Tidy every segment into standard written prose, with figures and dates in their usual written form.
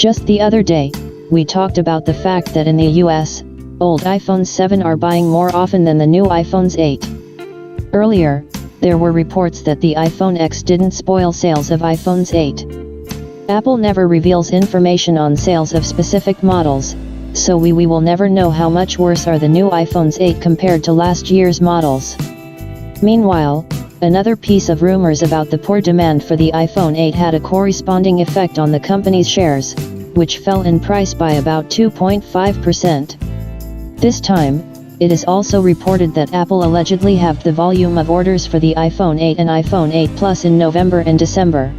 Just the other day, we talked about the fact that in the US, old iPhone 7 are buying more often than the new iPhones 8. Earlier, there were reports that the iPhone X didn't spoil sales of iPhones 8. Apple never reveals information on sales of specific models, so we will never know how much worse are the new iPhones 8 compared to last year's models. Meanwhile, another piece of rumors about the poor demand for the iPhone 8 had a corresponding effect on the company's shares, which fell in price by about 2.5%. This time, it is also reported that Apple allegedly halved the volume of orders for the iPhone 8 and iPhone 8 Plus in November and December.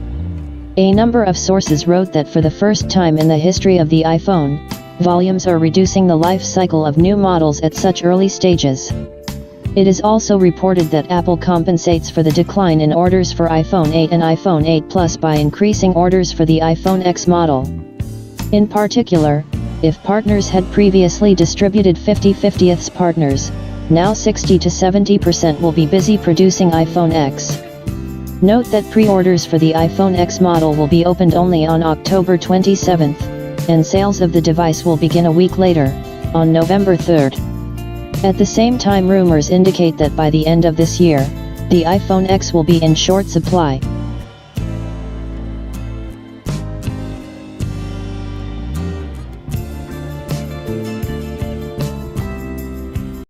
A number of sources wrote that for the first time in the history of the iPhone, volumes are reducing the life cycle of new models at such early stages. It is also reported that Apple compensates for the decline in orders for iPhone 8 and iPhone 8 Plus by increasing orders for the iPhone X model. In particular, if partners had previously distributed 50/50 partners, now 60 to 70% will be busy producing iPhone X. Note that pre-orders for the iPhone X model will be opened only on October 27th, and sales of the device will begin a week later, on November 3rd. At the same time, rumors indicate that by the end of this year, the iPhone X will be in short supply.